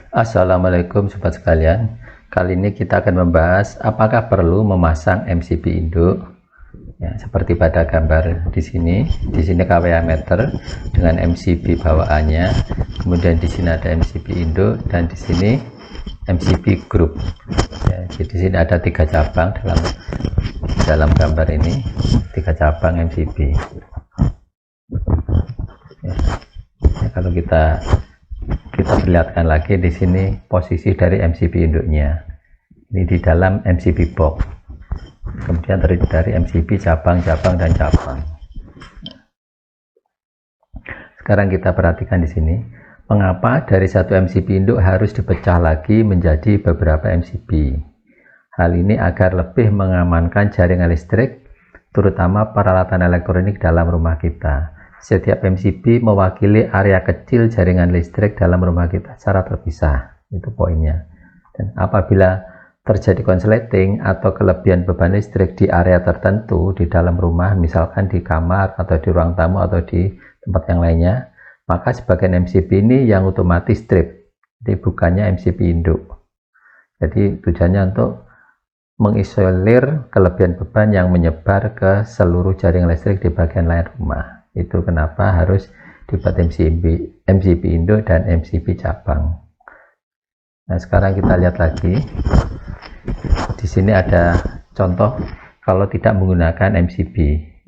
Assalamualaikum sobat sekalian. Kali ini kita akan membahas apakah perlu memasang MCB induk. Ya, seperti pada gambar di sini. Di sini KWA meter dengan MCB bawaannya. Kemudian di sini ada MCB induk dan di sini MCB group. Ya, jadi di sini ada 3 cabang dalam gambar ini, 3 cabang MCB. Ya, kalau kita perlihatkan lagi di sini posisi dari MCB induknya. Ini di dalam MCB box. Kemudian terdiri dari MCB cabang-cabang dan cabang. Sekarang kita perhatikan di sini, mengapa dari satu MCB induk harus dipecah lagi menjadi beberapa MCB. Hal ini agar lebih mengamankan jaringan listrik, terutama peralatan elektronik dalam rumah kita. Setiap MCB mewakili area kecil jaringan listrik dalam rumah kita secara terpisah, itu poinnya. Dan apabila terjadi konsleting atau kelebihan beban listrik di area tertentu di dalam rumah, misalkan di kamar atau di ruang tamu atau di tempat yang lainnya, maka sebagian MCB ini yang otomatis trip, jadi bukannya MCB induk. Jadi tujuannya untuk mengisolir kelebihan beban yang menyebar ke seluruh jaringan listrik di bagian lain rumah. Itu kenapa harus dibuat MCB induk dan MCB cabang. Nah, sekarang kita lihat lagi. Di sini ada contoh kalau tidak menggunakan MCB,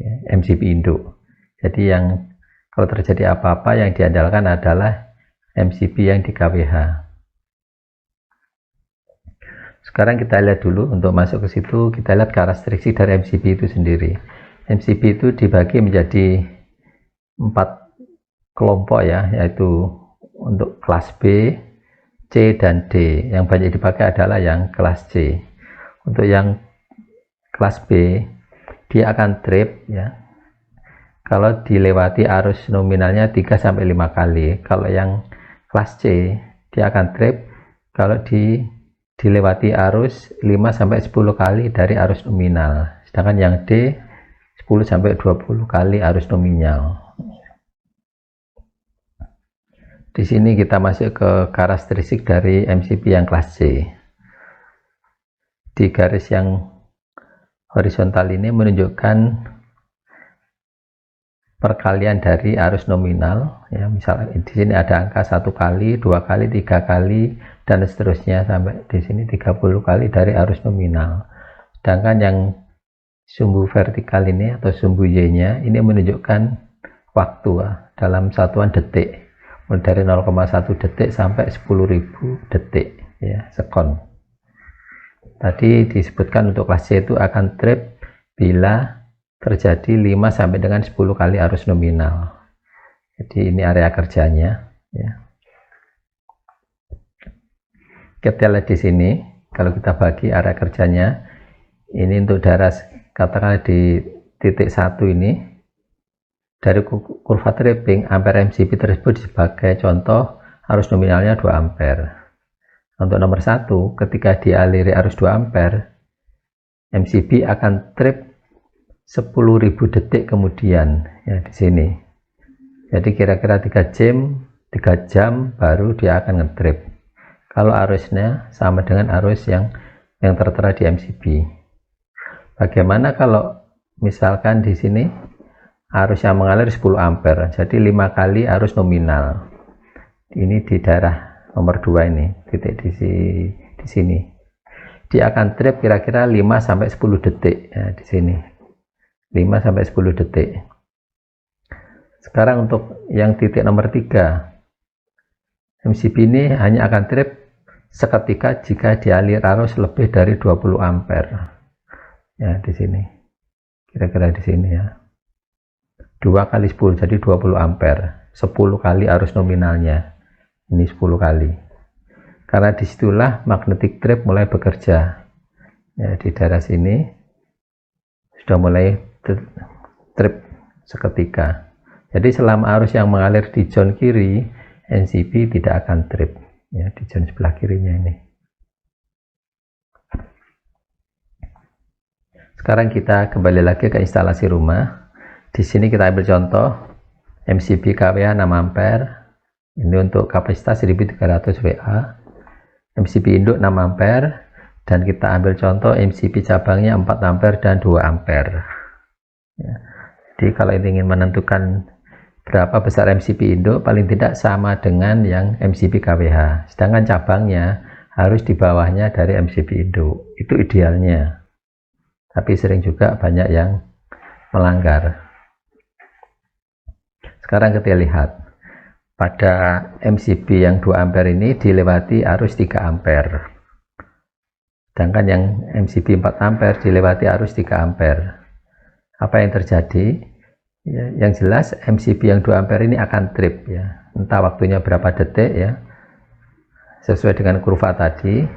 ya, MCB induk. Jadi yang kalau terjadi apa-apa yang diandalkan adalah MCB yang di KWH. Sekarang kita lihat dulu, untuk masuk ke situ kita lihat karakteristik dari MCB itu sendiri. MCB itu dibagi menjadi 4 kelompok ya, yaitu untuk kelas B, C dan D. Yang banyak dipakai adalah yang kelas C. Untuk yang kelas B, dia akan trip ya kalau dilewati arus nominalnya 3-5 kali. Kalau yang kelas C, dia akan trip kalau dilewati arus 5-10 kali dari arus nominal. Sedangkan yang D 10-20 kali arus nominal. Di sini kita masuk ke karakteristik dari MCB yang kelas C. Di garis yang horizontal ini menunjukkan perkalian dari arus nominal. Ya, misalnya di sini ada angka 1 kali, 2 kali, 3 kali, dan seterusnya sampai di sini 30 kali dari arus nominal. Sedangkan yang sumbu vertikal ini atau sumbu Y-nya ini menunjukkan waktu dalam satuan detik. Dari 0,1 detik sampai 10.000 detik ya, sekon. Tadi disebutkan untuk kelas C itu akan trip bila terjadi 5 sampai dengan 10 kali arus nominal. Jadi ini area kerjanya ya. Kita lihat di sini, kalau kita bagi area kerjanya, ini untuk daerah katakanlah di titik 1 ini, dari kurva tripping ampere MCB tersebut sebagai contoh arus nominalnya 2 ampere. Untuk nomor 1, ketika dialiri arus 2 ampere, MCB akan trip 10.000 detik kemudian ya, di sini. Jadi kira-kira 3 jam baru dia akan ngetrip. Kalau arusnya sama dengan arus yang tertera di MCB. Bagaimana kalau misalkan di sini arus yang mengalir 10 ampere, jadi 5 kali arus nominal. Ini di daerah nomor 2 ini, titik di sini. Dia akan trip kira-kira 5-10 detik ya, di sini. 5-10 detik. Sekarang untuk yang titik nomor 3, MCB ini hanya akan trip seketika jika dialir arus lebih dari 20 ampere. Ya, di sini. Kira-kira di sini ya. 2 kali 10 jadi 20 ampere, 10 kali arus nominalnya, ini 10 kali. Karena disitulah magnetic trip mulai bekerja ya, di daerah sini sudah mulai trip seketika. Jadi selama arus yang mengalir di zona kiri, MCB tidak akan trip ya, di zona sebelah kirinya ini. Sekarang kita kembali lagi ke instalasi rumah. Di sini kita ambil contoh MCB KWA 6 ampere. Ini untuk kapasitas 1300 VA. MCB induk 6 ampere, dan kita ambil contoh MCB cabangnya 4 ampere dan 2 ampere. Ya. Jadi kalau ingin menentukan berapa besar MCB induk, paling tidak sama dengan yang MCB KWH, sedangkan cabangnya harus di bawahnya dari MCB induk. Itu idealnya, tapi sering juga banyak yang melanggar. Sekarang kita lihat pada MCB yang 2 ampere ini dilewati arus 3 ampere, sedangkan yang MCB 4 ampere dilewati arus 3 ampere. Apa yang terjadi? Ya, yang jelas MCB yang 2 ampere ini akan trip, ya, entah waktunya berapa detik, ya, sesuai dengan kurva tadi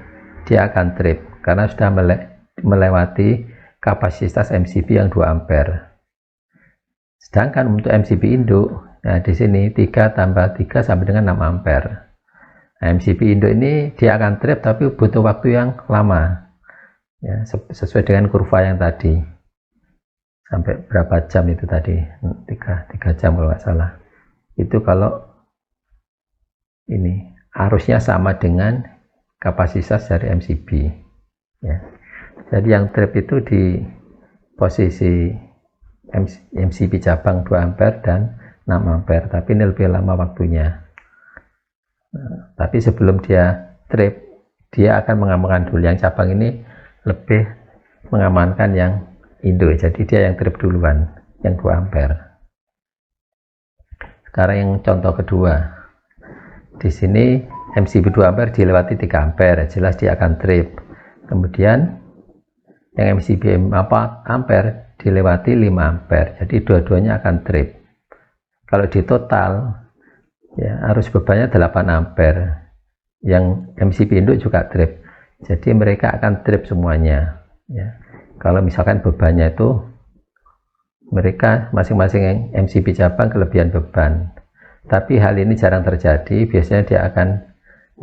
dia akan trip karena sudah melewati kapasitas MCB yang 2 ampere. Sedangkan untuk MCB induk, nah di sini 3 tambah 3 sampai dengan 6 ampere. Nah, MCB induk ini dia akan trip tapi butuh waktu yang lama, ya, sesuai dengan kurva yang tadi. Sampai berapa jam itu tadi? 3 jam kalau nggak salah. Itu kalau ini arusnya sama dengan kapasitas dari MCB, ya. Jadi yang trip itu di posisi MCB cabang 2 ampere dan 6 ampere, tapi ini lebih lama waktunya. Nah, tapi sebelum dia trip, dia akan mengamankan dulu. Yang cabang ini lebih mengamankan yang induk, jadi dia yang trip duluan, yang 2 ampere. Sekarang yang contoh kedua, di sini MCB 2 ampere dilewati 3 ampere, jelas dia akan trip. Kemudian yang MCB 4 ampere dilewati 5 ampere, jadi dua-duanya akan trip. Kalau di total, ya, arus bebannya 8 ampere, yang MCB induk juga trip, jadi mereka akan trip semuanya, ya. Kalau misalkan bebannya itu mereka masing-masing yang MCB cabang kelebihan beban, tapi hal ini jarang terjadi. Biasanya dia akan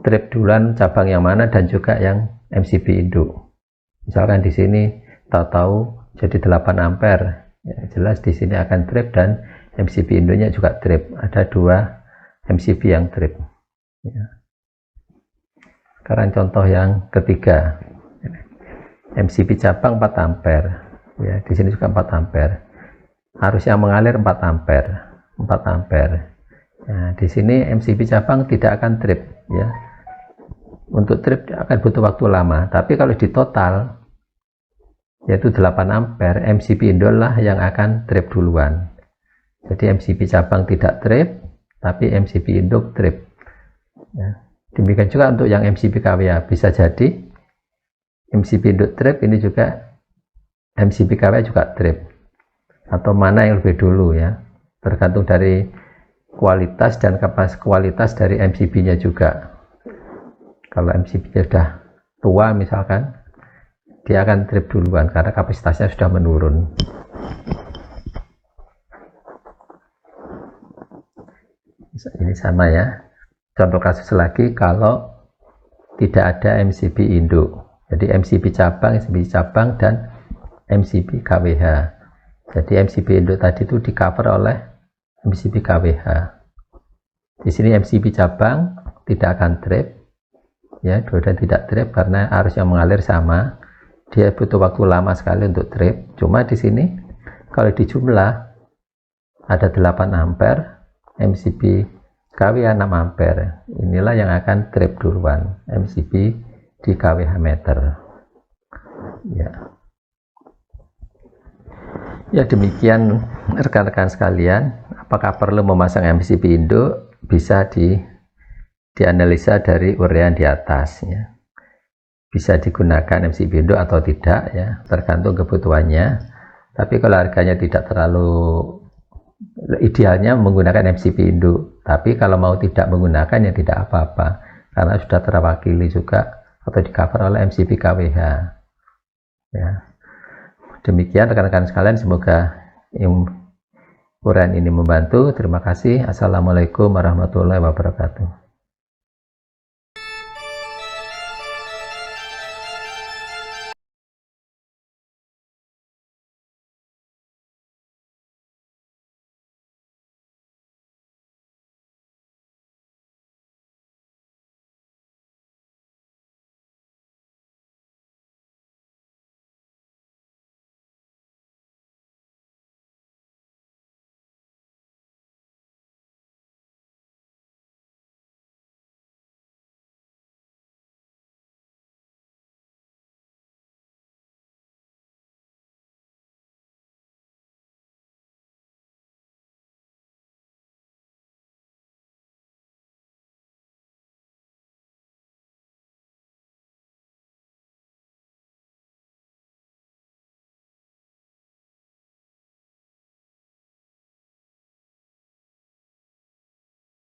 trip duluan cabang yang mana dan juga yang MCB induk. Misalkan di sini tahu-tahu jadi 8 ampere, ya, jelas di sini akan trip dan MCB induknya juga trip. Ada 2 MCB yang trip, ya. Sekarang contoh yang ketiga, MCB cabang 4 ampere, ya, di sini juga 4 ampere, harusnya mengalir 4 ampere, 4 ampere. Nah, di sini MCB cabang tidak akan trip, ya. Untuk trip akan butuh waktu lama, tapi kalau di total yaitu 8 ampere, MCB induk lah yang akan trip duluan. Jadi MCB cabang tidak trip, tapi MCB induk trip, ya. Demikian juga untuk yang MCB KWH, bisa jadi MCB induk trip, ini juga MCB KWH juga trip, atau mana yang lebih dulu, ya, tergantung dari kualitas dan kualitas dari MCB-nya juga. Kalau MCB-nya sudah tua misalkan, dia akan trip duluan karena kapasitasnya sudah menurun. Ini sama, ya. Contoh kasus lagi kalau tidak ada MCB induk. Jadi MCB cabang dan MCB KWH. Jadi MCB induk tadi itu di cover oleh MCB KWH. Di sini MCB cabang tidak akan trip, ya, dua-duanya tidak trip karena arus yang mengalir sama. Dia butuh waktu lama sekali untuk trip. Cuma di sini kalau dijumlah ada 8 ampere, MCB KWH 6 ampere. Inilah yang akan trip duluan, MCB di KWH meter, ya. Ya, demikian rekan-rekan sekalian. Apakah perlu memasang MCB induk? Bisa dianalisa dari uraian di atas, ya. Bisa digunakan MCB induk atau tidak, ya, tergantung kebutuhannya. Tapi kalau harganya tidak terlalu, idealnya menggunakan MCB induk. Tapi kalau mau tidak menggunakan, ya tidak apa-apa, karena sudah terwakili juga atau di cover oleh MCB KWH, ya. Demikian rekan-rekan sekalian, semoga uraian ini membantu. Terima kasih. Assalamualaikum warahmatullahi wabarakatuh.